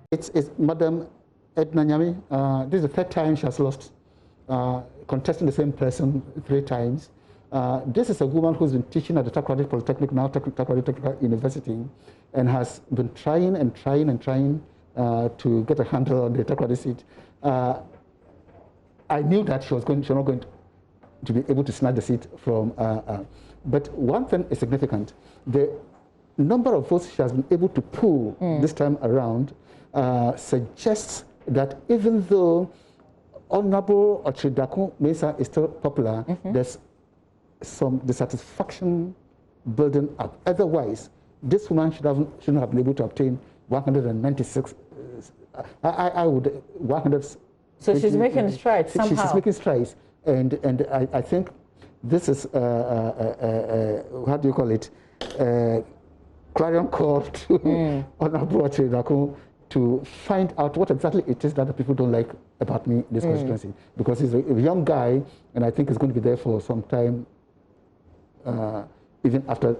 It's Madam Edna Nyami. This is the third time she has lost, contesting the same person 3 times. This is a woman who's been teaching at the Takoradi Polytechnic, now Takoradi Technical University, and has been trying to get a handle on the Takoradi seat. I knew that she was not going to be able to snatch the seat from. But one thing is significant: the number of votes she has been able to pull this time around suggests that even though Honorable Ochridakun Mensah is still popular, there's some dissatisfaction building up. Otherwise, this woman shouldn't have been able to obtain 196. I would 100. So she's making strides somehow. She's making strides, and I think this is how do you call it? Clarion call to Honorable Ochridakun to find out what exactly it is that the people don't like about me in this constituency, because he's a young guy, and I think he's going to be there for some time. Even after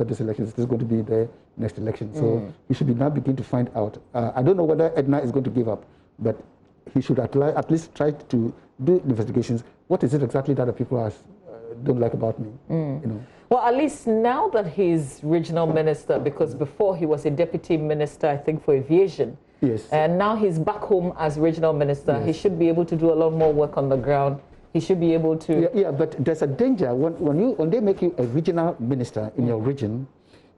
this election, this is going to be the next election. So he should now begin to find out. I don't know whether Edna is going to give up, but he should at least try to do investigations. What is it exactly that the people don't like about me? You know? Well, at least now that he's regional minister, because before he was a deputy minister, I think, for aviation. Yes. And now he's back home as regional minister. Yes. He should be able to do a lot more work on the ground. He should be able to... Yeah, but there's a danger. When they make you a regional minister in your region,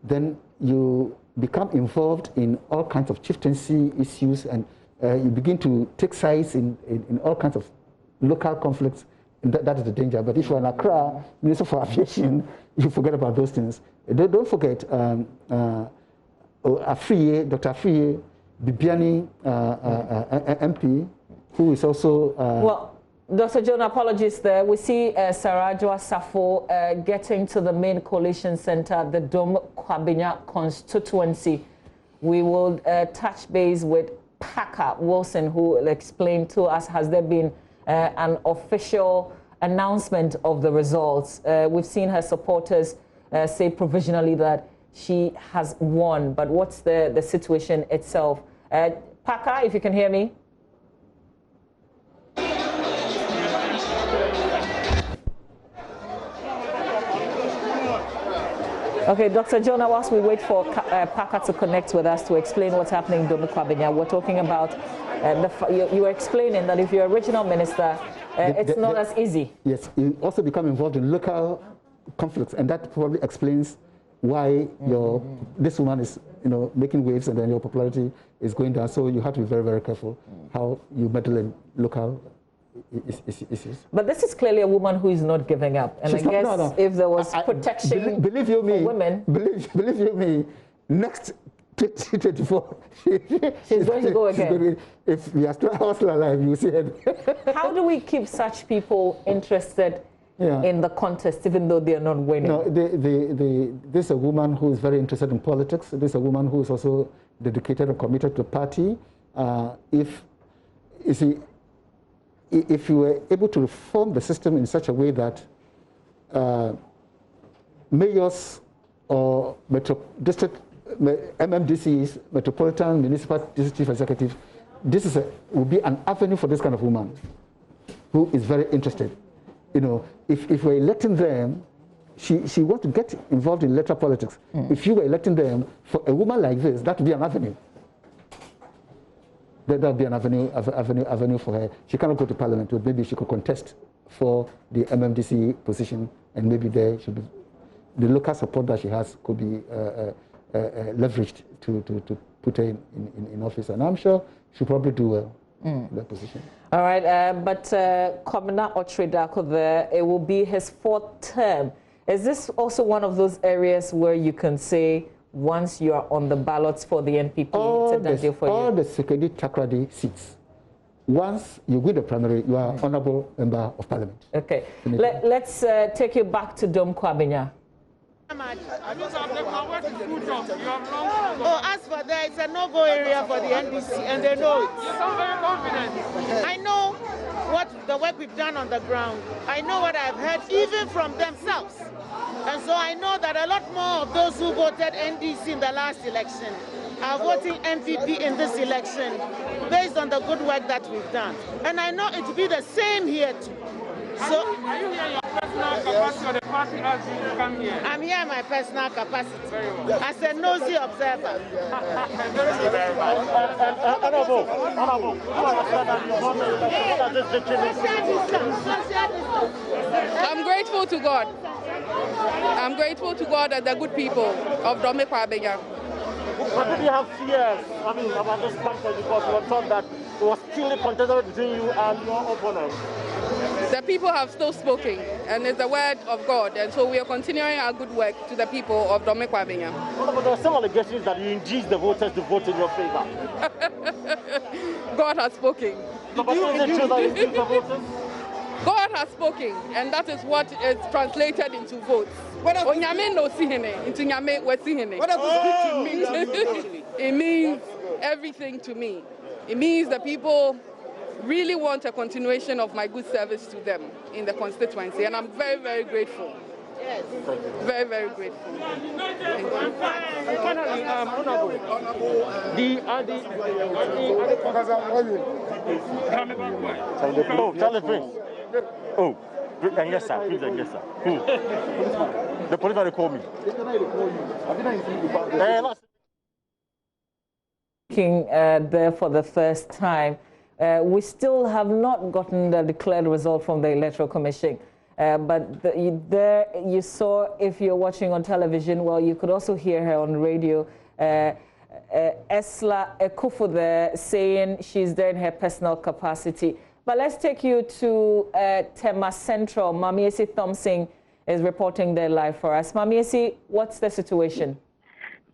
then you become involved in all kinds of chieftaincy issues, and you begin to take sides in all kinds of local conflicts. That is the danger. But if you're in Accra, Minister for Aviation, you forget about those things. Don't forget Afriye, Dr. Afriye, Bibiani, MP, who is also... well, Dr. John, apologies there. We see Sarajwa Safo getting to the main coalition center, the Dom-Kwabinya constituency. We will touch base with Parker Wilson, who will explain to us, has there been an official announcement of the results? We've seen her supporters say provisionally that she has won, but what's the situation itself? Parker, if you can hear me. Okay, Dr. Jonah, whilst we wait for Parker to connect with us to explain what's happening in Dom-Kwabinya, we're talking about, you were explaining that if you're a regional minister, it's not as easy. Yes, you also become involved in local conflicts, and that probably explains why this woman is making waves, and then your popularity is going down. So you have to be very, very careful how you meddle in local issues. But this is clearly a woman who is not giving up. And I guess if there was protection believe you me, for women... Believe you me, next 2024, she's going to go again. If we are still alive, you see it. How do we keep such people interested in the contest, even though they are not winning? No, this is a woman who is very interested in politics. This is a woman who is also dedicated and committed to the party. If you were able to reform the system in such a way that mayors or district MMDCs, Metropolitan Municipal District Chief Executive, will be an avenue for this kind of woman who is very interested. If we're electing them, she wants to get involved in electoral politics. If you were electing them, for a woman like this, that would be an avenue. That would be an avenue for her. She cannot go to Parliament, but maybe she could contest for the MMDC position, and maybe there should be the local support that she has could be leveraged to put her in office, and I'm sure she'll probably do well in that position. All right, but Commoner Ochridakun there, it will be his 4th term. Is this also one of those areas where you can say, once you are on the ballots for the NPP, it's a done deal for you? All the Sekedi Takoradi seats, once you win the primary, you are honorable member of parliament. Okay, let's take you back to Dom-Kwabinya. Oh, as for that, it's a no-go area for the NDC, and they know it. You sound very confident. I know what the work we've done on the ground. I know what I've heard, even from themselves. And so I know that a lot more of those who voted NDC in the last election are voting NPP in this election based on the good work that we've done. And I know it will be the same here too. So, are you here in your personal capacity or the party asked you to come here? I'm here in my personal capacity. Very well. As a nosy observer. Honorable, I'm grateful to God. I'm grateful to God and the good people of Dome Kwabenya. But did you have fears, about this contest because we were told that it was still contested between you and your opponent? The people have still spoken, and it's the word of God, and so we are continuing our good work to the people of Dome Kwabenya. But there are some allegations that you induced the voters to vote in your favor. God has spoken. No, but is it true that you induced the voters? God has spoken, and that is what is translated into votes. Onyame no sihene, into nyame we sihene. What does this mean? It means everything to me. It means the people really want a continuation of my good service to them in the constituency, and I'm very, very grateful. Yes. Very, very grateful. Finally, Honorable, Charlie Prince. Oh, and yes, sir. Please, and yes, sir. The police are call me. There for the first time. We still have not gotten the declared result from the Electoral Commission. But there you saw, if you're watching on television, well, you could also hear her on radio, Esla Ekufu there saying she's there in her personal capacity. But let's take you to Tema Central. Mamiesi Thompson is reporting there live for us. Mamiesi, what's the situation?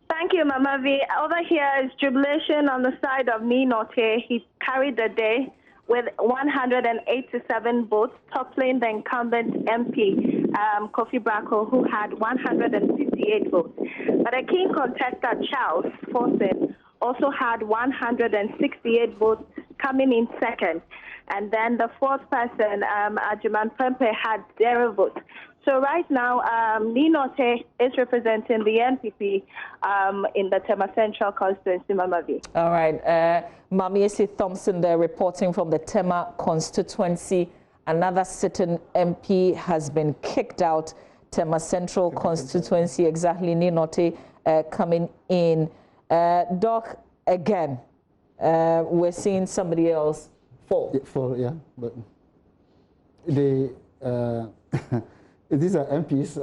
Thank you, Mama V. Over here is jubilation on the side of Ninote. He carried the day with 187 votes, toppling the incumbent MP, Kofi Brako, who had 158 votes. But a keen contestant, Charles Forson, also had 168 votes, coming in second. And then the fourth person, Ajuman Pempe, had 0 votes. So right now, Ninote is representing the NPP in the Tema Central constituency, Mama V. All right. Mamiesi Thompson there reporting from the Tema constituency. Another sitting MP has been kicked out. Tema Central constituency, exactly. Ninote coming in. Doc, again, we're seeing somebody else fall. Yeah. But they... these are MPs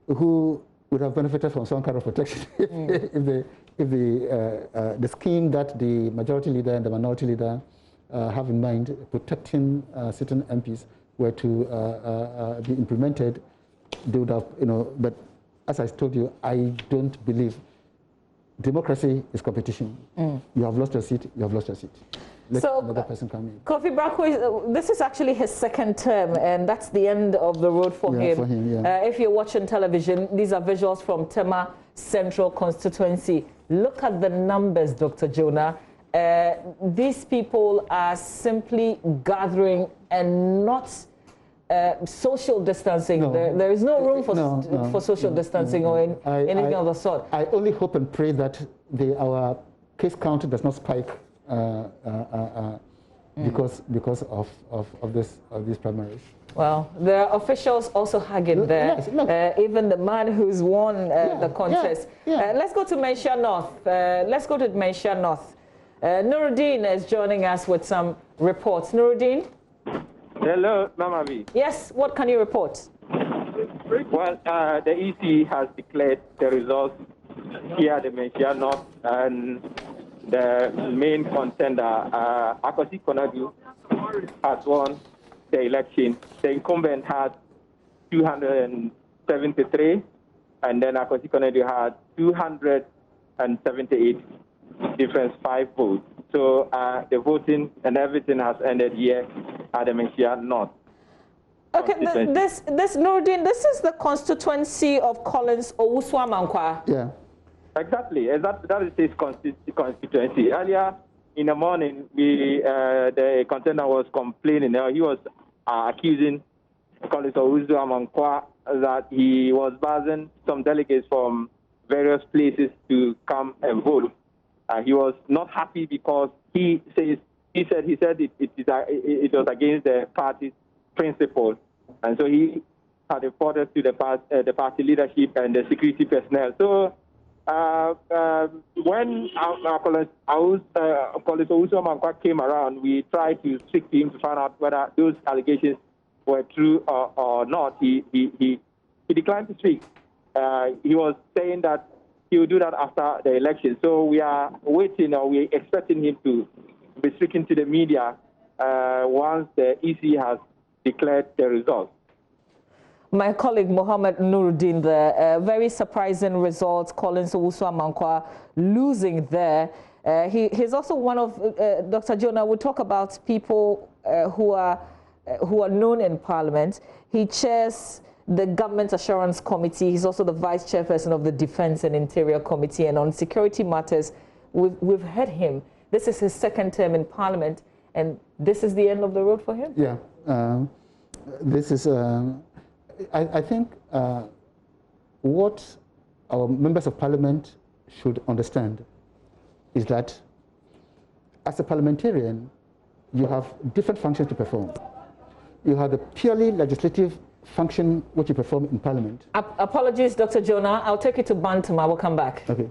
who would have benefited from some kind of protection if the scheme that the majority leader and the minority leader have in mind, protecting certain MPs, were to be implemented. They would have, but as I told you, I don't believe democracy is competition. You have lost your seat, you have lost your seat. Let another person come in. Kofi Brako, this is actually his second term, and that's the end of the road for him. If you're watching television, these are visuals from Tema Central constituency. Look at the numbers, Dr. Jonah. These people are simply gathering and not social distancing. No. There is no room for social distancing or anything of the sort. I only hope and pray that our case count does not spike because of these primaries. Well, there are officials also hugging there. Yes, look. Even the man who's won the contest. Let's go to Menchia North. Nuruddin is joining us with some reports. Nuruddin? Hello, Mama V. Yes, what can you report? Well, the EC has declared the results here at the Menchia North, and the main contender, Akosi Konadu, has won the election. The incumbent had 273, and then Akosi Konadu had 278, difference 5 votes. So the voting and everything has ended here at the Menchia North. Okay, this Nuruddin, this is the constituency of Collins Owusu-Amankwa. Yeah. Exactly. That is his constituency. Earlier in the morning, the contender was complaining. He was accusing Collins Owusu-Amankwa that he was buzzing some delegates from various places to come and vote. He was not happy because he said it was against the party's principle, and so he had reported to the party leadership and the security personnel. So when our colleague Ukawkwa came around, we tried to speak to him to find out whether those allegations were true or not. He declined to speak. He was saying that he will do that after the election. So we are waiting, or we're expecting him to be speaking to the media once the EC has declared the results. My colleague Mohammad Nuru, the very surprising results, Collins Owusu-Amankwa losing there. He's also one of, Dr. Jonah, we talk about people who are known in Parliament. He chairs the Government Assurance Committee. He's also the Vice Chairperson of the Defense and Interior Committee. And on security matters, we've heard him. This is his second term in Parliament, and this is the end of the road for him? Yeah. This is, I think, what our members of Parliament should understand is that as a parliamentarian, you have different functions to perform. You have the purely legislative function which you perform in Parliament. Apologies, Dr. Jonah. I'll take you to Bantam. I will come back. Okay.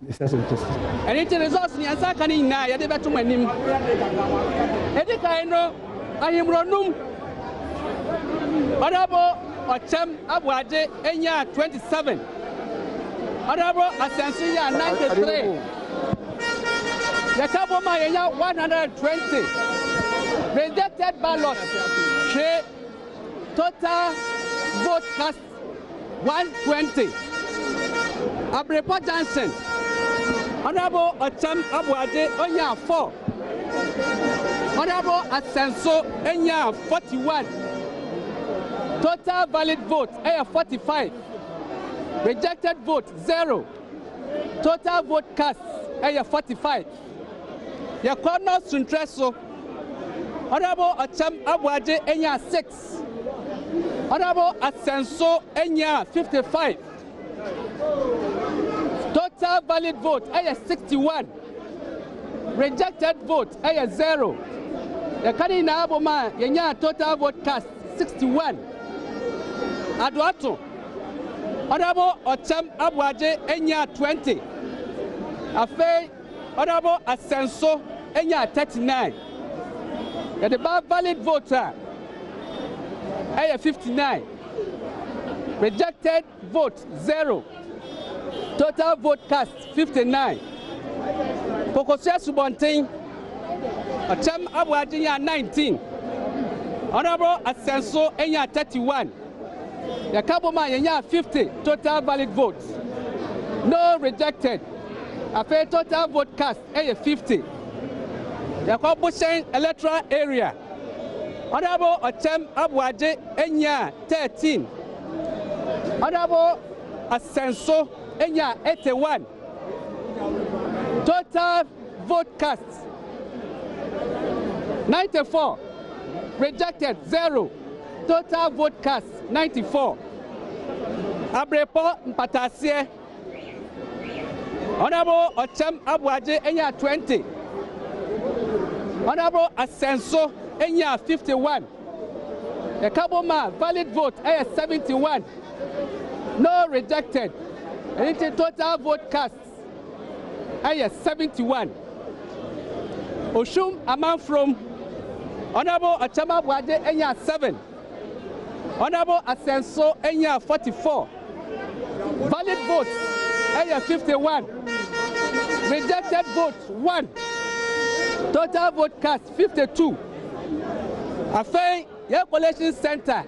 That's interesting. And it results in answer can in na yade betu manim. Edi kai no ayimronum. Honorable Ochem Abuaje enya 27. Honorable Asensuya 93. Yakabo ma enya 120. Rejected ballot. Total vote cast 120. Abrepo Johnson. Honorable Ochem Abuaje onya 4. Honorable Asenso enya 41. Total valid vote 45. Rejected vote 0. Total vote cast 45. Yakono Suntreso. Honorable Ochem Abuaje enya 6. Honorable Asenso enya 55. Total valid vote 61. Rejected vote 0. The Kanina Aboma yenya total vote cast 61. Aduato. Honorable Ochem Abuaje enya 20. Afe Honorable Asenso enya 39. The valid voter 59. Rejected vote 0. Total vote cast 59. Kokosia Subontin Ochem Abuaje 19. Honorable Asenso enya 31. Yakaboma enya 50 total valid votes. No rejected. Afe total vote cast 50. Yakobushen electoral area. Honorable Ochem Abuaje enya 13. Honorable Asenso enya 81. Total vote cast 94. Rejected 0. Total vote cast 94. Abrepo Mpatasie. Honorable Ochem Abuaje enya 20. Honorable Asenso enya 51. The Kaboma valid vote 71. No rejected. And it total vote cast 71. Oshum Aman from Honorable Ochem Abuaje enya 7. Honorable Asenso enya 44. Valid vote 51. Rejected vote 1. Total vote cast 52. Afei your collation center.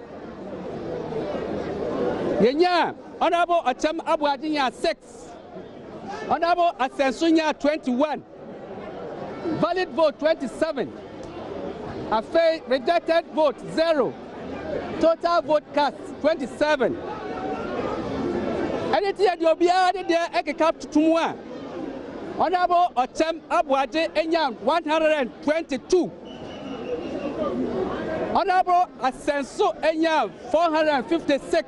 Yenya Honorable Ochem Abuaje 6. Honorable Asenso 21. Valid vote 27. Afei rejected vote 0. Total vote cast 27. Anything that you'll be added there, I can cap to Tumwa. Honorable Ochem Abuaje enya 122. Honorable Asenso enya 456.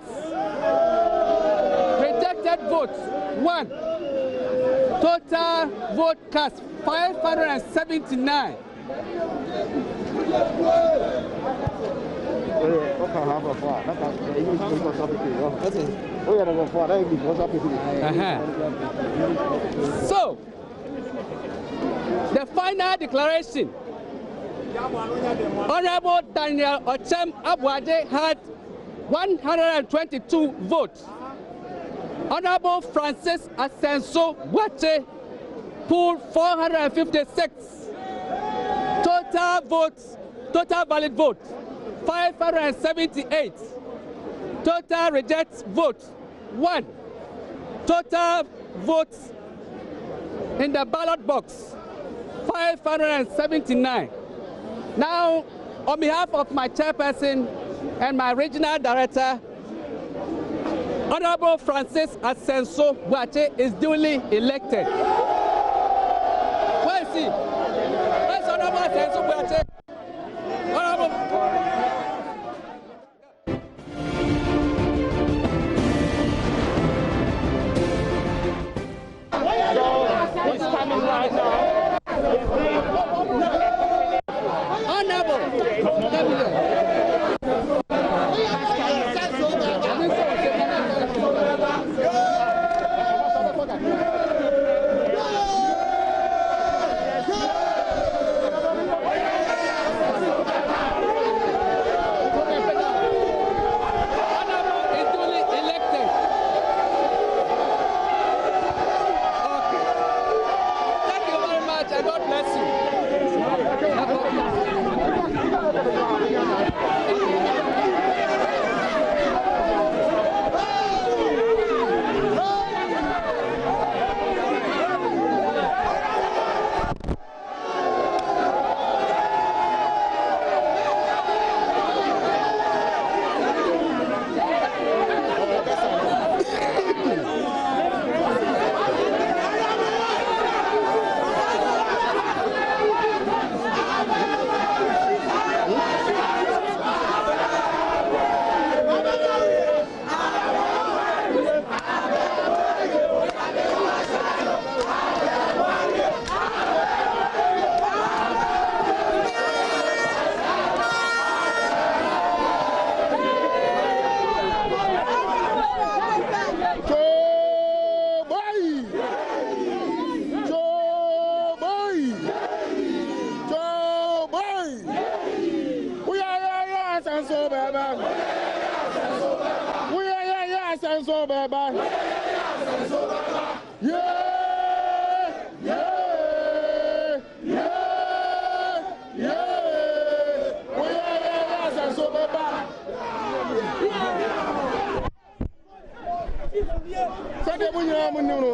Rejected votes 1. Total vote cast 579. So, the final declaration. Honorable Daniel Ochem Abwade had 122 votes. Honorable Francis Asenso Wache pulled 456. Total valid vote 578. Total reject vote 1. Total votes in the ballot box 579. Now, on behalf of my chairperson and my regional director, Honorable Francis Asenso Wache is duly elected. Where is he? Where's Honorable Asenso Wache? Honorable. What's coming right now? Honorable.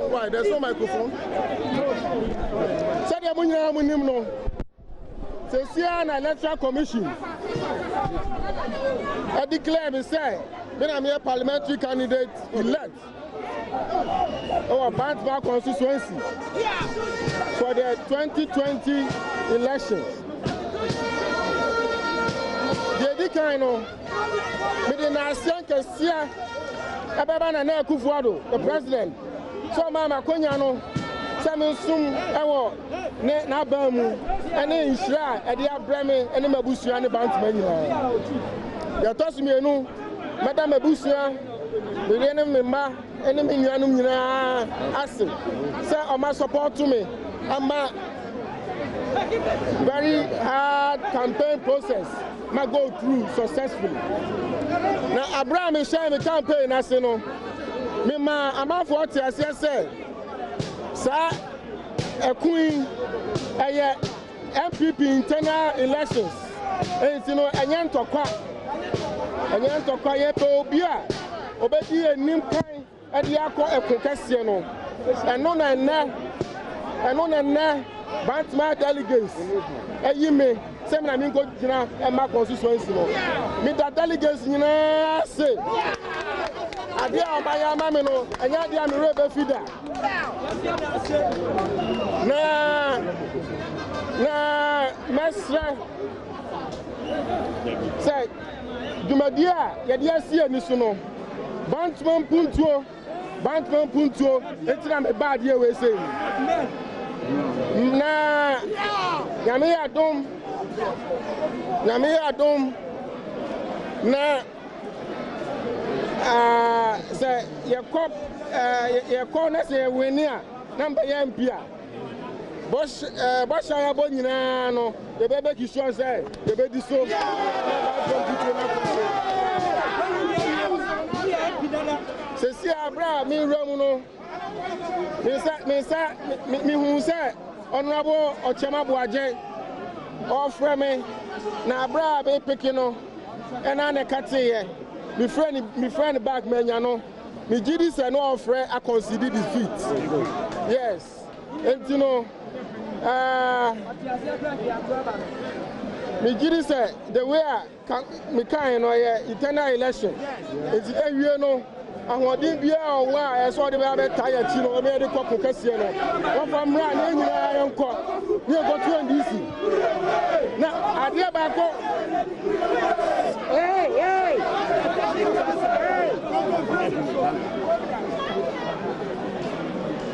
Why? There's no microphone. Say the an electoral commission. I declare me say, when I'm a parliamentary candidate elect our Bantwa Constituency for the 2020 elections. The president. So Mama Konyano, Samsung, Ewo, Nabamu, and then Shra, and the Abrame, and the Mabusia and the Bantman. You toss me, no, Madame Mabusia, the enemy, enemy, Asin. Say, on my support to me, I'm very hard campaign process. I go through successfully. Now, Abraham is sharing the campaign, as you know. I'm out for what I said, sir. A queen, a NPP internal elections, and you know, a young Ukawkwa, Obia, Obedi, a Nimpai, and the Aqua, a Concasiano, and none and but my delegates, and you may say, I mean, go to my constituency. Me that delegates, you know, say. I dear my mamino, and I dear me rubber feeder. Na, Mestre. Say, do my dear, Yadia see a Nisuno. Bantman Punto, Bantman Punto, it's not a bad year, we say. Na Yamia Dom, na say your corner say winner, number Yampia. Bosh Ayabonina, no, the baby Kishon say, the baby so. Sesi abra mi romuno me hu say honorable Ochema Boaje offer me na abra be pikino ena ne kate here me friend back menya no me gidi say no offer I consider defeat. Yes, and you know me gidi say the way me can no eternal election it's every no ahodi bia owa eso de be tire chi no me de kokko kase no wo fa mra na nyina yanko ni go to NDC na ade ba ko hey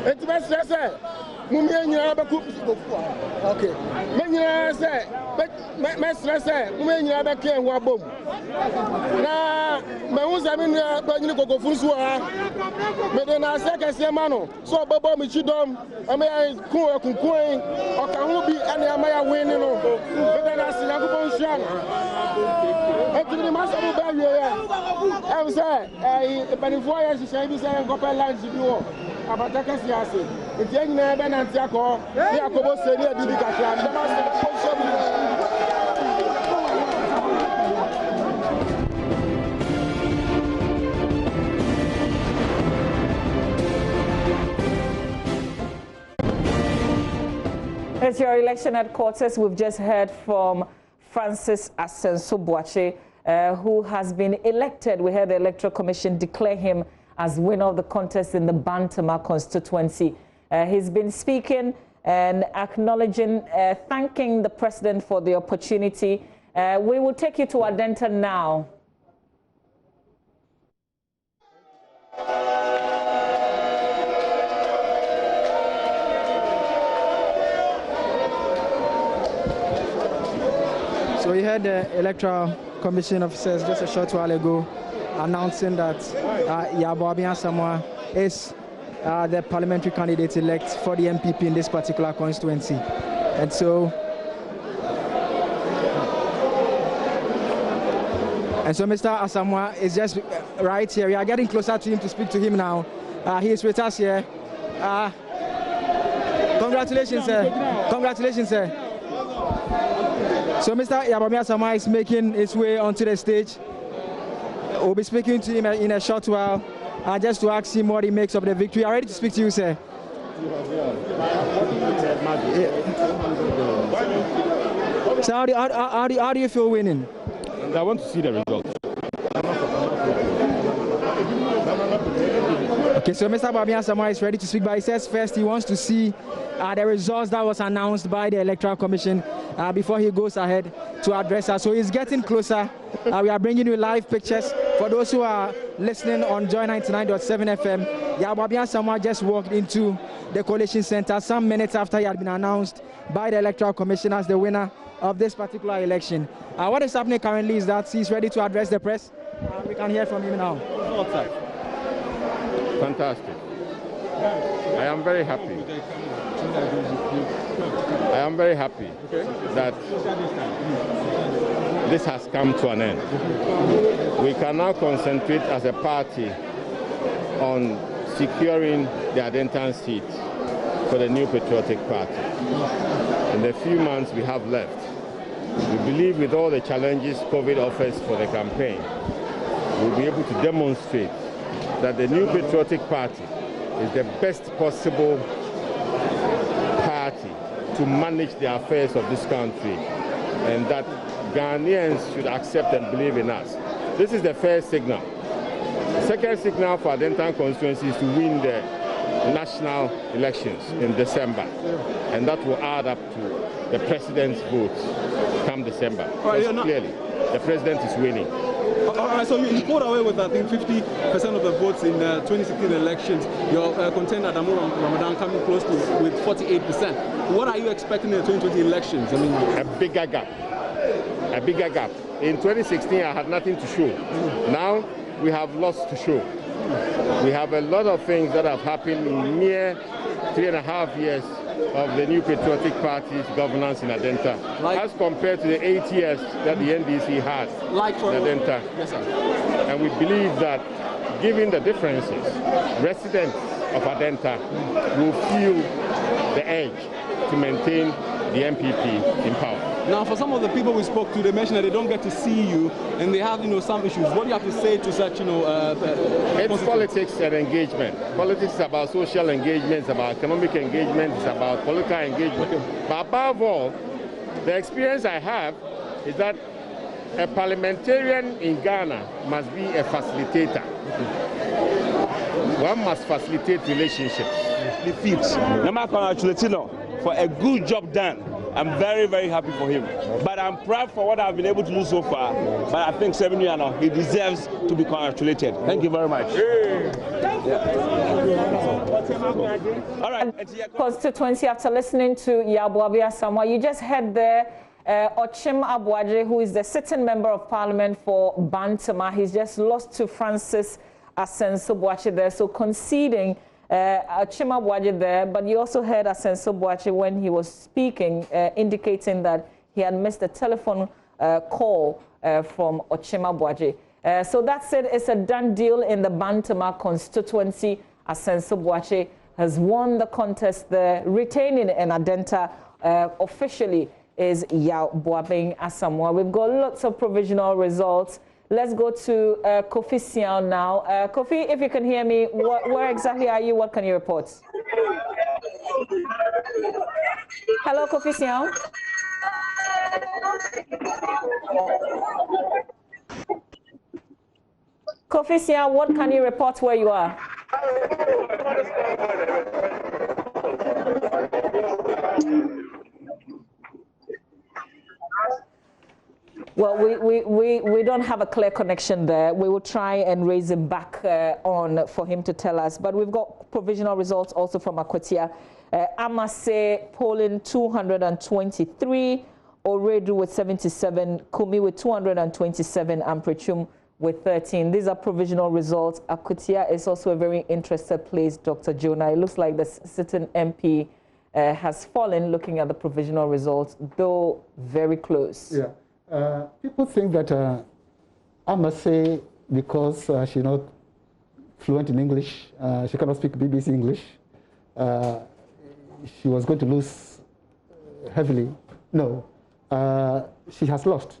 etime stress mum nyina ba ku okay me nyina say me stress mum nyina ba ke ho abom na me hu za me nua ba nyini kokko funsu ha me de na se kase ma no so bobo mi chidom am ya kun o ka hu bi ane ama ya win no me de na se yakubon sha no etini ma so ba wie ya am say panifo ya shisha bi say nkopel lunch bi wo abataka si ase enti anyina be na ntia ko ya kobo se ni adi bi kakra me ma se so bi. It's your election headquarters. We've just heard from Francis Asenso-Boakye, who has been elected. We heard the Electoral Commission declare him as winner of the contest in the Bantama constituency. He's been speaking and acknowledging, thanking the president for the opportunity. We will take you to Adenta now. So we heard the Electoral Commission officers just a short while ago announcing that Yabo Asamoah is the parliamentary candidate-elect for the NPP in this particular constituency. And so Mr. Asamoah is just right here. We are getting closer to him to speak to him now. He is with us here. Congratulations, sir. Congratulations, sir. So Mr. Yabami Asamoah is making his way onto the stage. We'll be speaking to him in a short while, just to ask him what he makes of the victory. I'm ready to speak to you, sir. So how do you feel winning? I want to see the results. Okay, so Mr. Yabami Asamoah is ready to speak, but he says first he wants to see the results that was announced by the Electoral Commission before he goes ahead to address us. So he's getting closer. We are bringing you live pictures. For those who are listening on Joy 99.7 FM, Yabami Asamoah just walked into the Coalition Center some minutes after he had been announced by the Electoral Commission as the winner of this particular election. What is happening currently is that he's ready to address the press. We can hear from him now. Fantastic. I am very happy. I am very happy that this has come to an end. We can now concentrate as a party on securing the Adentan seat for the New Patriotic Party. In the few months we have left, we believe with all the challenges COVID offers for the campaign, we'll be able to demonstrate that the New Patriotic Party is the best possible party to manage the affairs of this country, and that Ghanaians should accept and believe in us. This is the first signal. The second signal for Adentan constituency is to win the national elections in December, and that will add up to the president's votes come December. Clearly, the president is winning. All right, so you pulled away with, I think, 50% of the votes in 2016 elections. Your contender, Adamu Ramadan, coming close to with 48%. What are you expecting in the 2020 elections? I mean, a bigger gap. A bigger gap. In 2016, I had nothing to show. Now, we have lots to show. We have a lot of things that have happened in mere 3.5 years of the new Patriotic Party's governance in Adenta, as compared to the 8 years that the NDC had in Adenta. Yes, sir. And we believe that, given the differences, residents of Adenta will feel the edge to maintain the NPP in power. Now, for some of the people we spoke to, they mentioned that they don't get to see you, and they have, some issues. What do you have to say to such, It's politics and engagement. Politics is about social engagement, it's about economic engagement, it's about political engagement. But above all, the experience I have is that a parliamentarian in Ghana must be a facilitator. One must facilitate relationships. Defeat. Nama congratulations for a good job done. I'm very, very happy for him. But I'm proud for what I've been able to do so far. But I think 7 years now, he deserves to be congratulated. Thank you very much. All right. Constituency, after listening to Yabuabi Asamoah, you just heard there Ochim Abuaje, who is the sitting member of parliament for Bantama. He's just lost to Francis Asenso-Boakye there, so conceding Chima Bwaje there, but you also heard Asenso Boakye when he was speaking, indicating that he had missed a telephone call from Ochima Bwaje. So that said, it's a done deal in the Bantama constituency. Asenso Boakye has won the contest there, retaining in Adenta. Officially is Yaw Boabeng Asamoah. We've got lots of provisional results. Let's go to Kofi Siao now. Kofi, if you can hear me, where exactly are you? What can you report? Hello, Kofi Siao. Kofi Siao, what can you report where you are? Well, we don't have a clear connection there. We will try and raise him back on for him to tell us. But we've got provisional results also from Akwatia. Amase polling 223, Oredu with 77, Kumi with 227, and Prechum with 13. These are provisional results. Akwatia is also a very interested place, Dr. Jonah. It looks like the sitting MP has fallen looking at the provisional results, though very close. Yeah. People think that I must say, because she's not fluent in English, she cannot speak BBC English, she was going to lose heavily. No, she has lost.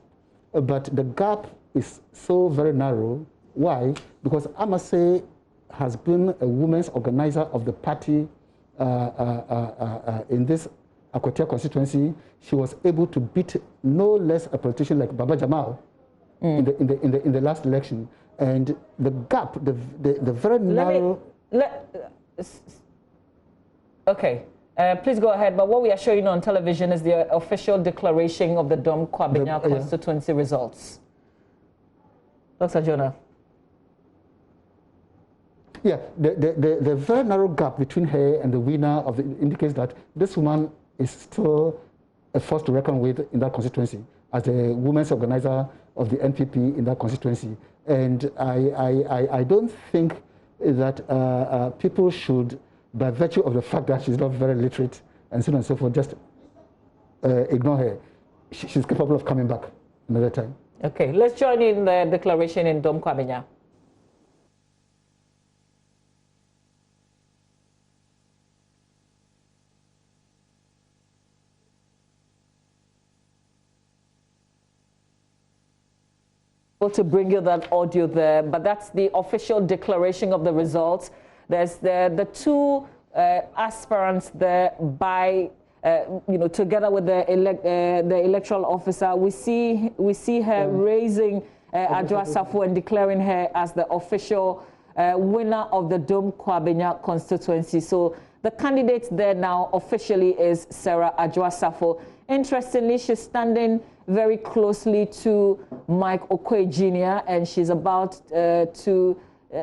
But the gap is so very narrow. Why? Because Amase has been a women's organizer of the party in this Akwatia constituency. She was able to beat no less a politician like Baba Jamal in the last election, and the gap, the very narrow. Okay, please go ahead. But what we are showing on television is the official declaration of the Dom Kwabenya constituency results. Dr. Jonah. Yeah, the very narrow gap between her and the winner of the indicates that this woman is still a force to reckon with in that constituency as the women's organizer of the NPP in that constituency. And I don't think that people should, by virtue of the fact that she's not very literate and so on and so forth, just ignore her. She's capable of coming back another time. Okay, let's join in the declaration in Dom Kwabenya. To bring you that audio there, but that's the official declaration of the results. There's the two aspirants there by together with the electoral officer. We see her raising Adwoa Safo and declaring her as the official winner of the Dom Kwabenya constituency. So the candidate there now officially is Sarah Adwoa Safo. Interestingly, she's standing very closely to Mike Okoye Jr., and she's about to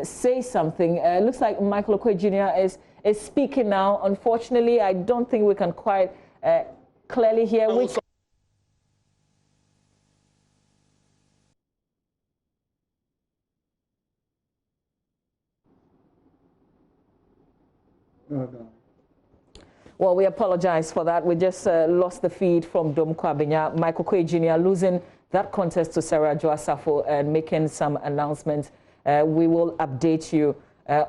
say something. Looks like Michael Okoye Jr. is speaking now. Unfortunately, I don't think we can quite clearly hear which. Well, we apologize for that. We just lost the feed from Dom Kwabinya. Michael Okoye Jr. losing that contest to Sarah Joa-Safo and making some announcements. We will update you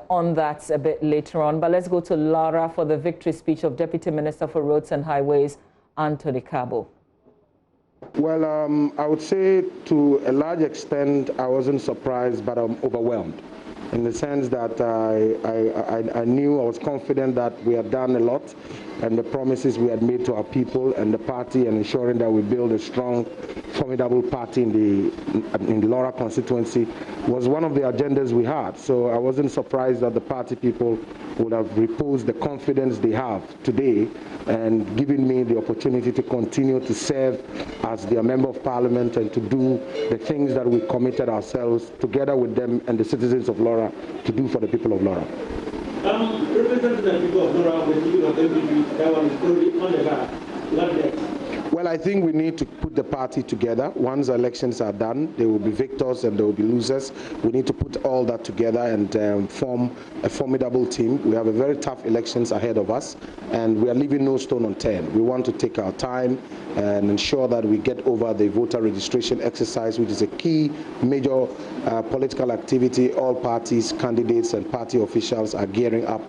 on that a bit later on. But let's go to Laura for the victory speech of Deputy Minister for Roads and Highways, Anthony Kabo. Well, I would say to a large extent, I wasn't surprised, but I'm overwhelmed, in the sense that I knew, I was confident that we had done a lot, and the promises we had made to our people and the party, and ensuring that we build a strong, formidable party in the Laura constituency was one of the agendas we had. So I wasn't surprised that the party people would have reposed the confidence they have today and given me the opportunity to continue to serve as their member of parliament and to do the things that we committed ourselves together with them and the citizens of Laura to do for the people of Laura. Representing the people of Laura with the of NPP, that one is already on the back. What next? Well, I think we need to put the party together. Once elections are done, there will be victors and there will be losers. We need to put all that together and form a formidable team. We have a very tough elections ahead of us, and we are leaving no stone unturned. We want to take our time and ensure that we get over the voter registration exercise, which is a key major political activity all parties, candidates, and party officials are gearing up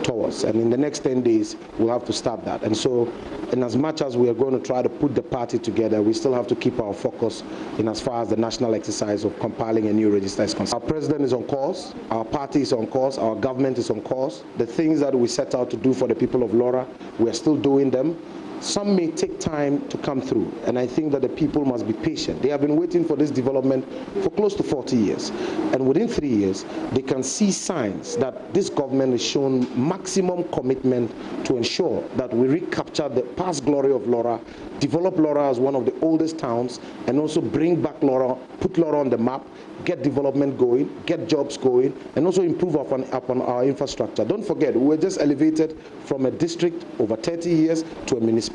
towards. And in the next 10 days, we'll have to start that. And so, in as much as we are going to try to put the party together, we still have to keep our focus in as far as the national exercise of compiling a new register is concerned. Our president is on course, our party is on course, our government is on course. The things that we set out to do for the people of Laura, we are still doing them. Some may take time to come through, and I think that the people must be patient. They have been waiting for this development for close to 40 years. And within 3 years, they can see signs that this government has shown maximum commitment to ensure that we recapture the past glory of Laura, develop Laura as one of the oldest towns, and also bring back Laura, put Laura on the map, get development going, get jobs going, and also improve upon our infrastructure. Don't forget, we were just elevated from a district over 30 years to a municipality,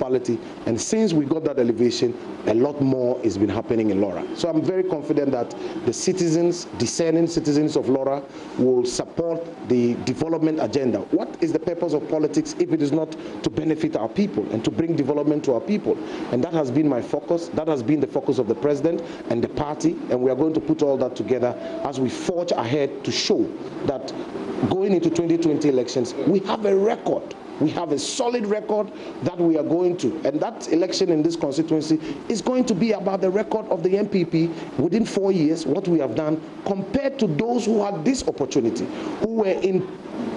and since we got that elevation, a lot more has been happening in Laura. So I'm very confident that the citizens, discerning citizens of Laura, will support the development agenda. What is the purpose of politics if it is not to benefit our people and to bring development to our people? And that has been my focus. That has been the focus of the president and the party, and we are going to put all that together as we forge ahead to show that going into 2020 elections, we have a record. We have a solid record that we are going to. And that election in this constituency is going to be about the record of the NPP within 4 years, what we have done, compared to those who had this opportunity, who were in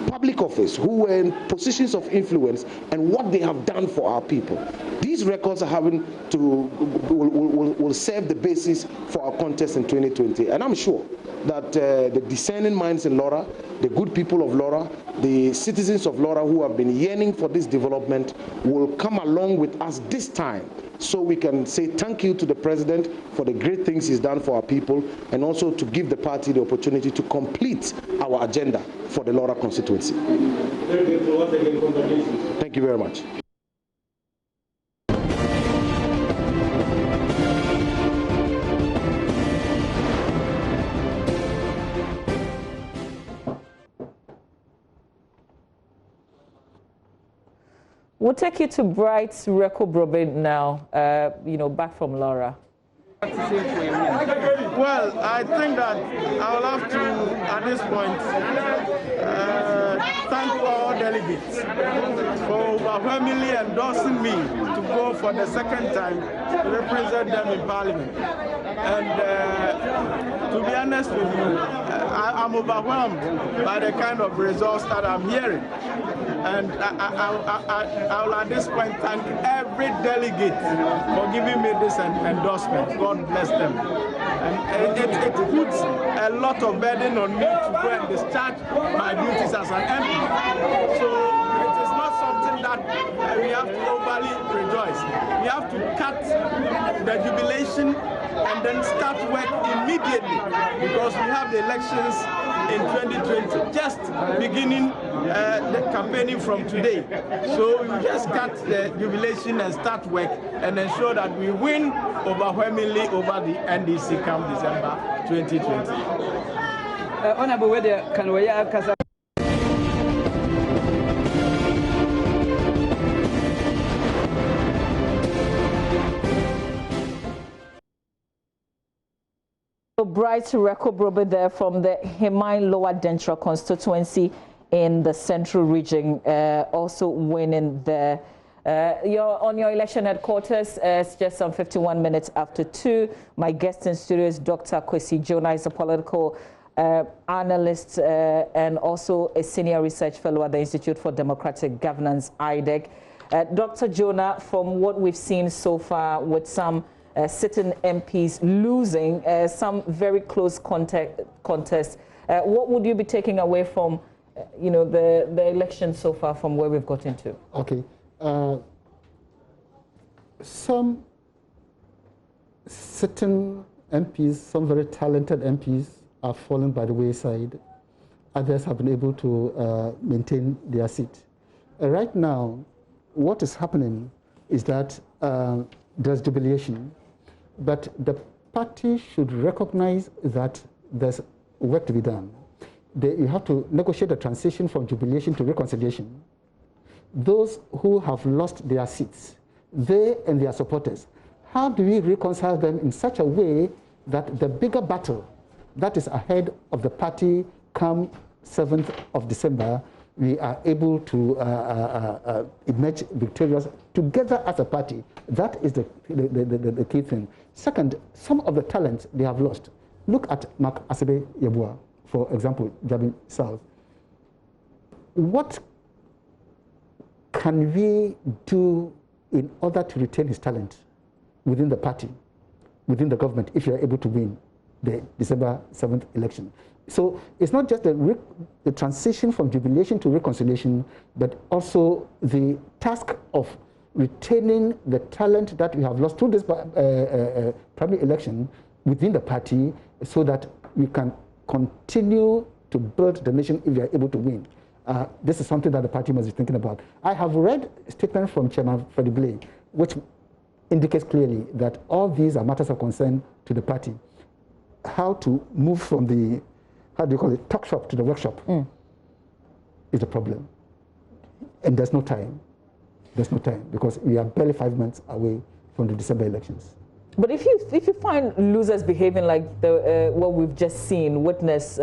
public office, who were in positions of influence, and what they have done for our people. These records are having to will serve the basis for our contest in 2020. And I'm sure that the discerning minds in Laura, the good people of Laura, the citizens of Laura who have been yearning for this development will come along with us this time, so we can say thank you to the president for the great things he's done for our people, and also to give the party the opportunity to complete our agenda for the Laura constituency. Thank you very much. We'll take you to Bright Reko Brobe now, back from Laura. Well, I think that I will have to, at this point, thank all delegates for overwhelmingly endorsing me to go for the second time to represent them in Parliament. And to be honest with you, I'm overwhelmed by the kind of results that I'm hearing. And I will at this point thank every delegate for giving me this endorsement. God bless them. And it puts a lot of burden on me to go and discharge my duties as an MP. So it is not something that we have to overly rejoice. We have to cut the jubilation and then start work immediately because we have the elections in 2020, just beginning the campaigning from today. So we just cut the jubilation and start work and ensure that we win overwhelmingly over the NDC come December 2020. Honorable, whether can we have Bright record there from the Hemai Lower Dentra constituency in the Central region, also winning the you're on your election headquarters. It's just some 51 minutes after 2. My guest in studio is Dr. Kwesi Jonah. Is a political analyst and also a senior research fellow at the Institute for Democratic Governance, IDEC. Dr. Jonah, from what we've seen so far with some sitting MPs losing some very close contests, what would you be taking away from the election so far from where we've gotten to? Okay. Some sitting MPs, some very talented MPs are fallen by the wayside. Others have been able to maintain their seat. Right now, what is happening is that there's jubilation, but the party should recognize that there's work to be done. You have to negotiate the transition from jubilation to reconciliation. Those who have lost their seats, they and their supporters, how do we reconcile them in such a way that the bigger battle that is ahead of the party come 7th of December, we are able to emerge victorious together as a party? That is the key thing. Second, some of the talents they have lost. Look at Mark Asebe Yeboah, for example, Jabin South. What can we do in order to retain his talent within the party, within the government, if you are able to win the December 7th election? So it's not just the transition from jubilation to reconciliation, but also the task of retaining the talent that we have lost through this primary election within the party so that we can continue to build the nation if we are able to win. This is something that the party must be thinking about. I have read a statement from Chairman Freddie Blay, which indicates clearly that all these are matters of concern to the party. How to move from the, how do you call it, talk shop to the workshop is the problem. And there's no time. There's no time because we are barely 5 months away from the December elections. But if you find losers behaving like what we've just seen, witness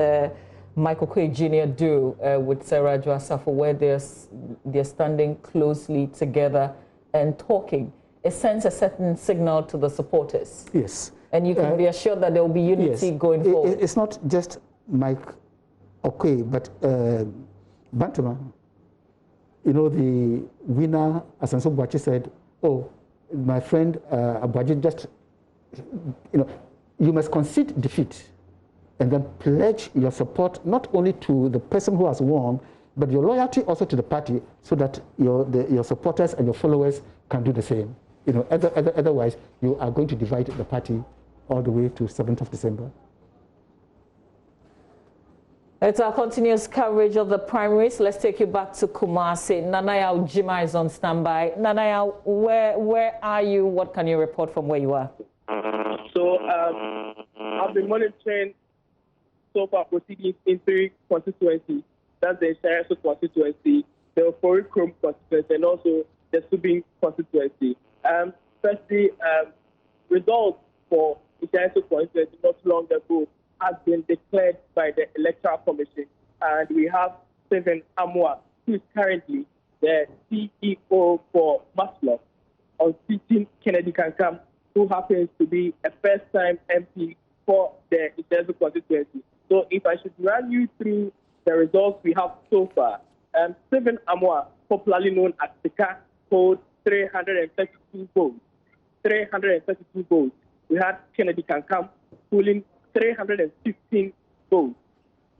Michael Quay Jr. do with Sarah Joasafo, where they're standing closely together and talking, it sends a certain signal to the supporters. Yes. And you can be assured that there will be unity going forward. It's not just Mike Okwe, but Bantama. You know, the winner, Asanso Bwachi, said, oh, my friend Abwaji, just, you must concede defeat and then pledge your support not only to the person who has won, but your loyalty also to the party so that your supporters and your followers can do the same. Otherwise, you are going to divide the party all the way to 7th of December. It's our continuous coverage of the primaries. Let's take you back to Kumasi. Nanaya Ujima is on standby. Nanaya, where are you? What can you report from where you are? So I've been monitoring so far proceedings in 3 constituencies. That's the Shire constituency, the Ofori Chrome constituency, and also the Subing constituency. Firstly, results for the Shire constituency not long ago has been declared by the Electoral Commission, and we have Stephen Amwa, who is currently the CEO for Maslow, on seating Kennedy Kankam, who happens to be a first-time MP for the Itezu constituency. So if I should run you through the results we have so far, Stephen Amwa, popularly known as Sika, hold 332 votes. 332 votes. We had Kennedy Kankam pulling 315 votes,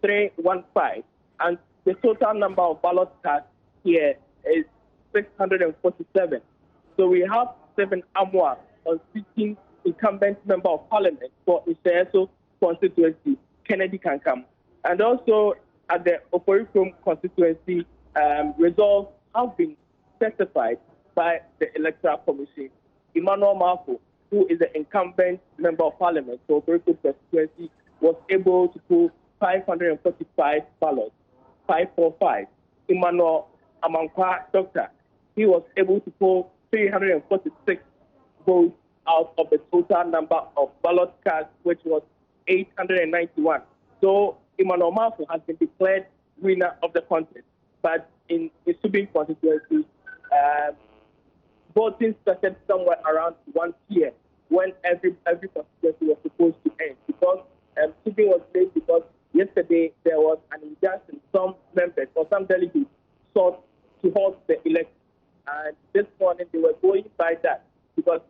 315, and the total number of ballot cards here is 647. So we have 7 Amwa on sitting incumbent member of parliament for Ishaeso constituency, Kennedy Kankam. And also at the Oporikrom constituency, results have been certified by the Electoral Commission. Emmanuel Marco, who is the incumbent member of parliament for Oporikrom constituency, was able to pull 545 ballots, 545. Emmanuel Amankwa, doctor, he was able to pull 346 votes out of the total number of ballot cards, which was 891. So Emmanuel Marco has been declared winner of the contest. But in the Subin constituency, voting started somewhere around 1 p.m. when every constituency was supposed to end. Because Subin was late because yesterday there was an injunction. Some members or some delegates sought to halt the election. And this morning they were going by that because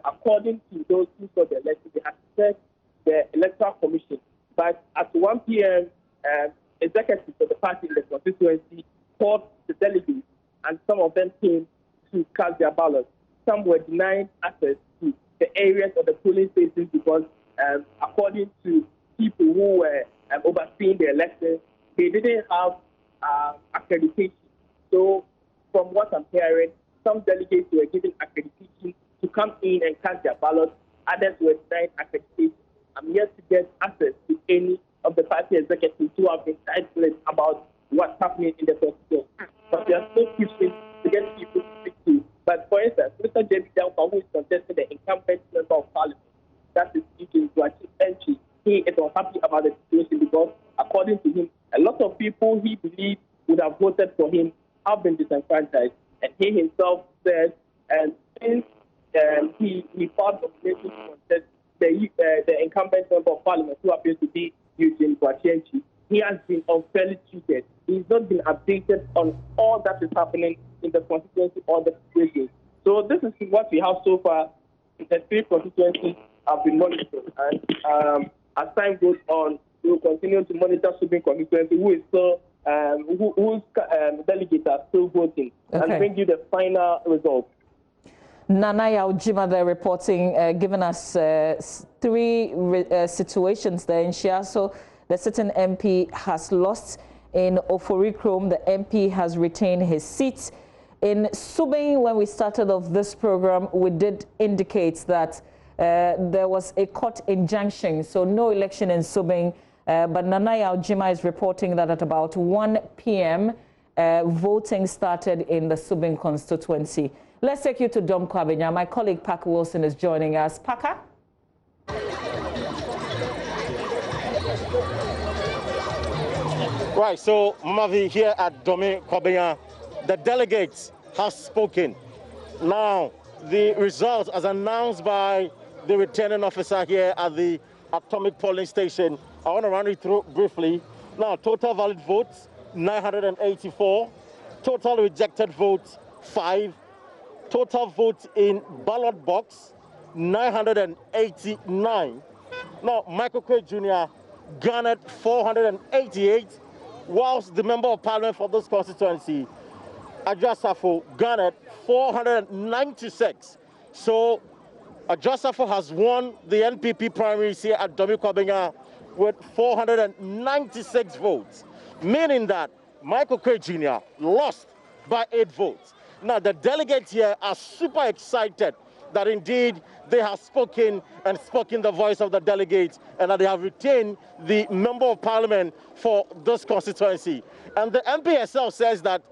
according to those who saw the election, they had set the Electoral Commission. But at 1 p.m., executives of the party in the constituency called the delegates, and some of them came to cast their ballots. Some were denied access to the areas of the polling stations because, according to people who were overseeing the elections, they didn't have accreditation. So, from what I'm hearing, some delegates were given accreditation to come in and cast their ballots. Others were denied accreditation. I'm yet to get access to any of the party executives who have been silent about what's happening in the constituency. But they are still pushing to get people to speak to. But for instance, Mr. J.B. Delpa, who is contesting the incumbent member of parliament, that is Eugene Entry, he is unhappy about the situation because, according to him, a lot of people he believes would have voted for him have been disenfranchised. And he himself said, and since he filed nomination to contest the incumbent member of parliament, who appears to be Eugene Entry, he has been unfairly treated. He's not been updated on all that is happening in the constituency or the situation. So this is what we have so far. The 3 constituencies have been monitored. And as time goes on, we will continue to monitor Subin constituency, who is still whose delegates are still voting, and bring you the final results. Nana Yaujima there reporting, giving us 3 situations there in Shiaso. The sitting MP has lost. In Oforikrom, the MP has retained his seat. In Subin, when we started off this program, we did indicate that there was a court injunction, so no election in Subin. But Nana Yaujima is reporting that at about 1 p.m., voting started in the Subin constituency. Let's take you to Dom Kwabenya. My colleague Parker Wilson is joining us. Parker? Right, so Mavi here at Dome Kwabenya, the delegates have spoken. Now, the results as announced by the returning officer here at the Atomic Polling Station, I want to run it through briefly. Now, total valid votes, 984. Total rejected votes, 5. Total votes in ballot box, 989. Now, Michael Quay Jr. garnered 488, whilst the member of parliament for this constituency, Ajasafo, garnered 496. So, Ajasafo has won the NPP primaries here at Dome Kwabenya with 496 votes, meaning that Michael Quay Jr. lost by 8 votes. Now, the delegates here are super excited that indeed they have spoken and spoken the voice of the delegates and that they have retained the member of parliament for this constituency. And the MP herself says that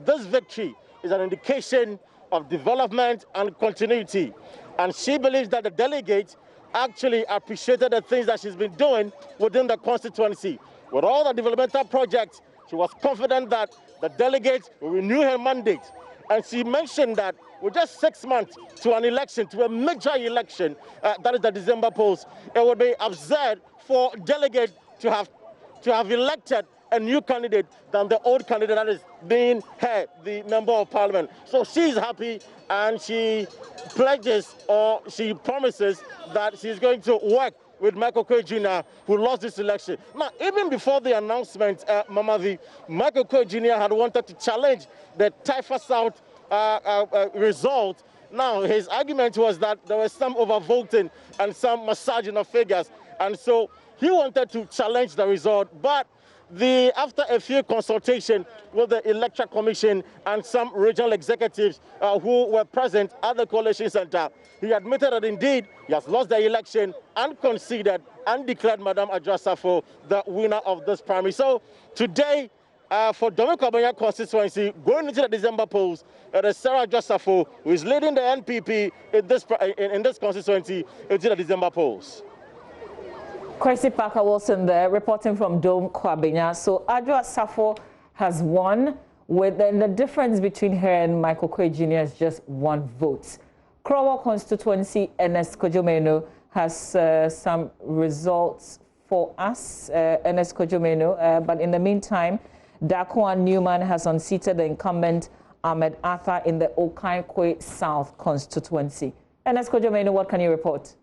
this victory is an indication of development and continuity. And she believes that the delegates actually appreciated the things that she's been doing within the constituency. With all the developmental projects, she was confident that the delegates will renew her mandate. And she mentioned that with just 6 months to an election, to a major election, that is the December polls, it would be absurd for delegates to have elected a new candidate than the old candidate that is being her, the member of parliament. So she's happy and she pledges or she promises that she's going to work with Michael Quay Jr., who lost this election. Now, even before the announcement, Mamavi, Michael Quay Jr. had wanted to challenge the Taifa South result. Now, his argument was that there was some overvoting and some massaging of figures, and so he wanted to challenge the result, but after a few consultation with the Electoral Commission and some regional executives who were present at the coalition center, he admitted that indeed he has lost the election and conceded and declared Madam Adwoa Safo the winner of this primary. So today, for Ukawkwa constituency, going into the December polls, it is Sarah Adwoa Safo who is leading the NPP in this constituency into the December polls. Kwesi Parker Wilson there, reporting from Dome Kwabenya. So Adwoa Safo has won, and the difference between her and Michael Quay Jr. is just 1 vote. Krowo constituency, Ernest Kojomeno has some results for us, Ernest Kojomeno, but in the meantime, Dakwa Newman has unseated the incumbent Ahmed Arthur in the Ukawkwa South constituency. Ernest Kojomeno, what can you report?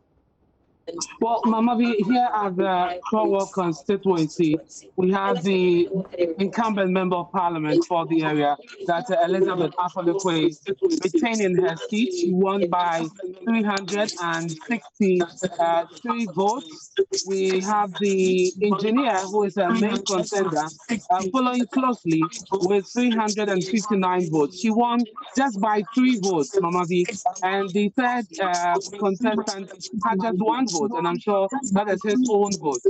Well, Mamavi, here at the Krowo constituency, we have the incumbent member of parliament for the area, Dr. Elizabeth Afolekwe, retaining her seat. She won by 363 votes. We have the engineer, who is a main contender, following closely with 359 votes. She won just by 3 votes, Mamavi, and the third contestant had just 1 vote. And I'm sure that is his own vote.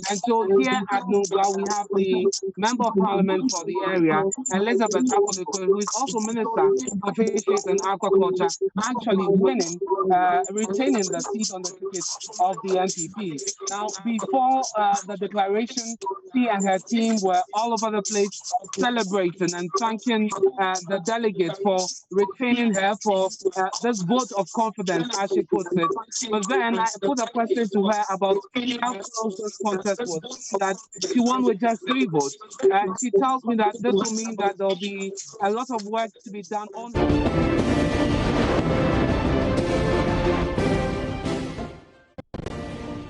And so here at Nubla, we have the member of parliament for the area, Elizabeth Afolekwe, who is also Minister of Fisheries and Aquaculture, actually winning, retaining the seat on the ticket of the NPP. Now, before the declaration, she and her team were all over the place celebrating and thanking the delegates for retaining her for this vote of confidence, as she puts it. But then I put a question to her about how close this contest was, that she won with just 3 votes. She tells me that this will mean that there will be a lot of work to be done on.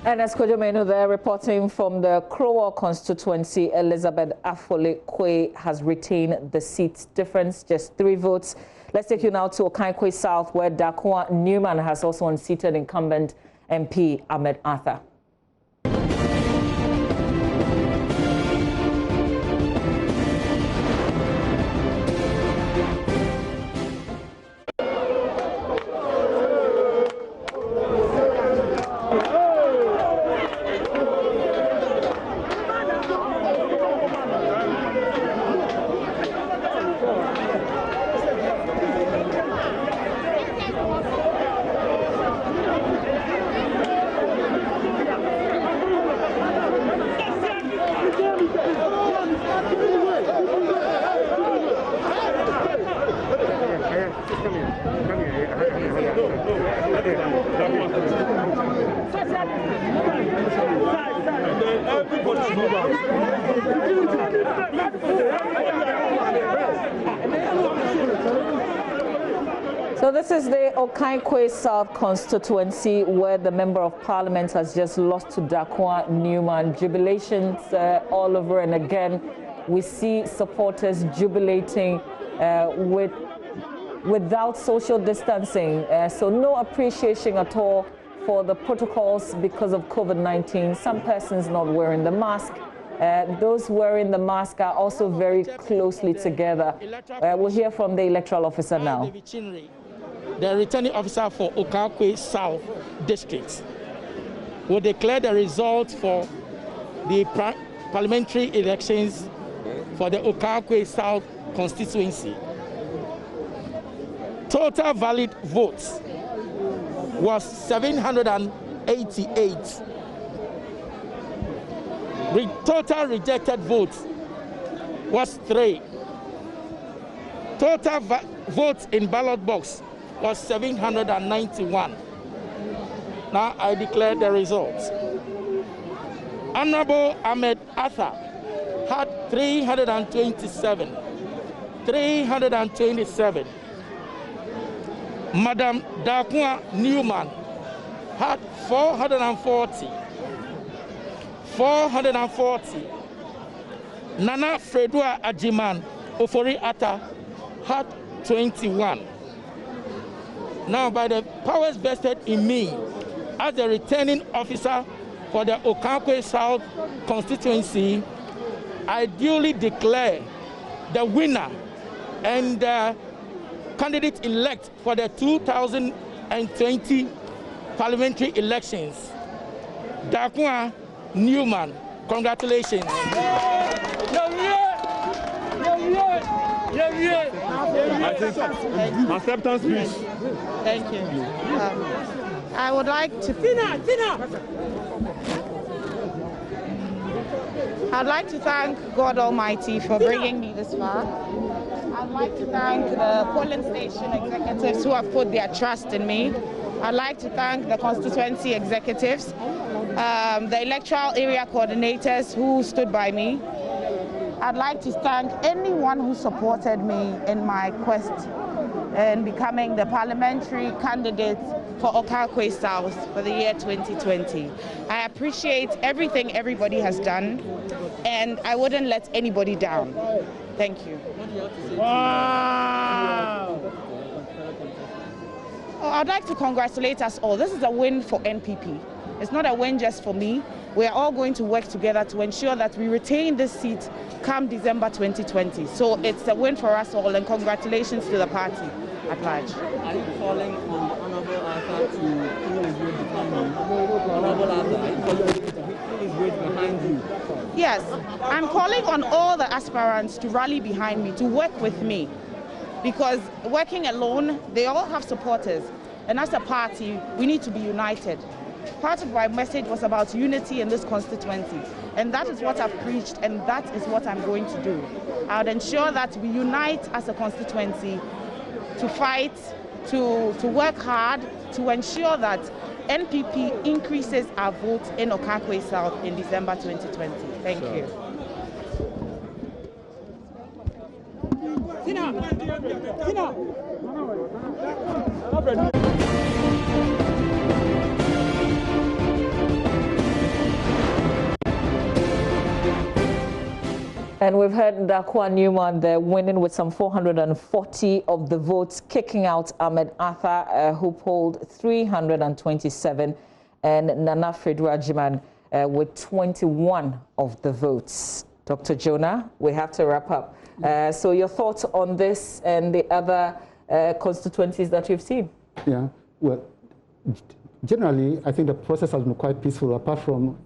Ernest Kojomeno there, reporting from the Krowo constituency. Elizabeth Afolekwe has retained the seat difference, just 3 votes. Let's take you now to Ukawkwa South, where Dakwa Newman has also unseated incumbent MP Ahmed Arthur. So this is the Ukawkwa South constituency, where the member of parliament has just lost to Dakwa Newman. Jubilations all over, and again we see supporters jubilating without social distancing. So no appreciation at all for the protocols because of COVID-19. Some persons not wearing the mask. Those wearing the mask are also very closely together. We'll hear from the electoral officer now. The returning officer for Ukawkwa South District will declare the results for the parliamentary elections for the Ukawkwa South constituency. Total valid votes was 788. Total rejected votes was 3. Total votes in ballot box was 791. Now I declare the results. Honorable Ahmed Arthur had 327. 327. Madam Dakwa Newman had 440. 440. Nana Fredua Ajiman Ofori Atta had 2021. Now, by the powers vested in me as the returning officer for the Ukawkwa South constituency, I duly declare the winner and candidate-elect for the 2020 parliamentary elections, Dakwa Newman. Congratulations. Acceptance speech. Thank you. I would like to... I'd like to thank God Almighty for bringing me this far. I'd like to thank the polling station executives who have put their trust in me. I'd like to thank the constituency executives, the electoral area coordinators who stood by me. I'd like to thank anyone who supported me in my quest in becoming the parliamentary candidate for Ukawkwa South for the year 2020. I appreciate everything everybody has done, and I wouldn't let anybody down. Thank you. Wow! Oh, I'd like to congratulate us all. This is a win for NPP. It's not a win just for me. We are all going to work together to ensure that we retain this seat come December 2020. So it's a win for us all, and congratulations to the party at large. Are you calling on Honorable Arthur to pull his weight behind you? Honorable Arthur, are you calling him to pull his weight behind you? Yes, I'm calling on all the aspirants to rally behind me, to work with me. Because working alone, they all have supporters. And as a party, we need to be united. Part of my message was about unity in this constituency. And that is what I've preached, and that is what I'm going to do. I would ensure that we unite as a constituency to fight, to work hard, to ensure that NPP increases our vote in Ukawkwa South in December 2020. Thank you. And we've heard Dakwa Newman there winning with some 440 of the votes, kicking out Ahmed Arthur, who polled 327, and Nana Fredurajiman with 21 of the votes. Dr. Jonah, we have to wrap up. So your thoughts on this and the other constituencies that you've seen? Yeah, well, generally, I think the process has been quite peaceful, apart from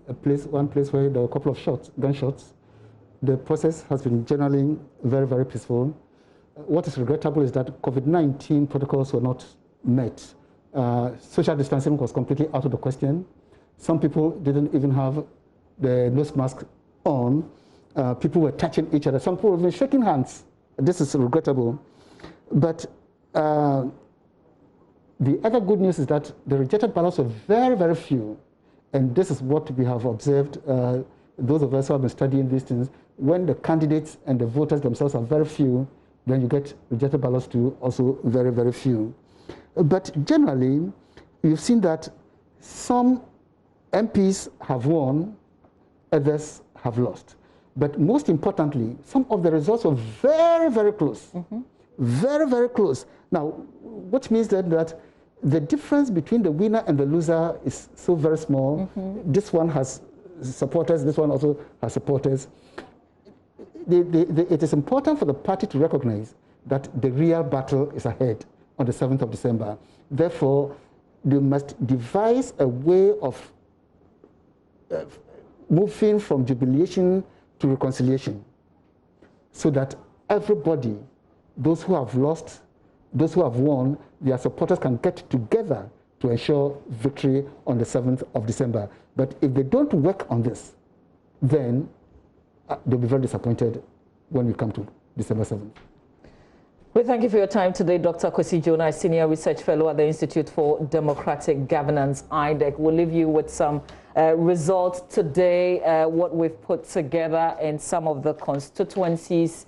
one place where there were a couple of gunshots. The process has been generally very, very peaceful. What is regrettable is that COVID-19 protocols were not met. Social distancing was completely out of the question. Some people didn't even have the nose mask on. People were touching each other. Some people were even shaking hands. This is regrettable. But the other good news is that the rejected ballots were very, very few. And this is what we have observed, those of us who have been studying these things. When the candidates and the voters themselves are very few, then you get rejected ballots too, also very, very few. But generally, you've seen that some MPs have won, others have lost. But most importantly, some of the results were very, very close. Very, very close. Now, which means that the difference between the winner and the loser is so very small. This one has supporters, this one also has supporters. It is important for the party to recognize that the real battle is ahead on the 7th of December. Therefore, they must devise a way of moving from jubilation to reconciliation, so that everybody, those who have lost, those who have won, their supporters can get together to ensure victory on the 7th of December. But if they don't work on this, then they'll be very disappointed when we come to December 7th. We thank you for your time today, Dr. Kwesi Jonah, Senior Research Fellow at the Institute for Democratic Governance, IDEC. We'll leave you with some results today, what we've put together in some of the constituencies.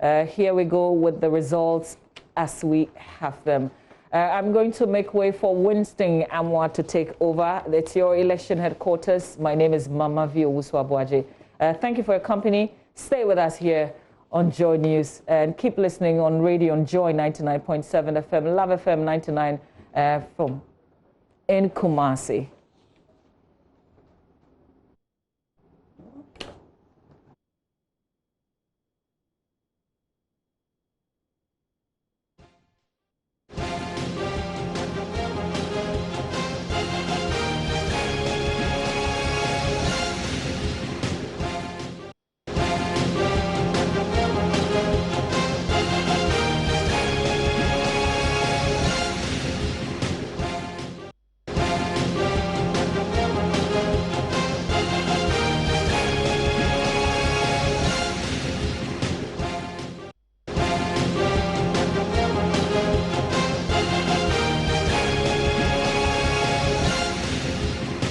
Here we go with the results as we have them. I'm going to make way for Winston Amwa to take over. It's your election headquarters. My name is Mama Vio Wuswabuaje. Thank you for your company. Stay with us here on Joy News. And keep listening on radio on Joy 99.7 FM, Love FM 99 from in Kumasi.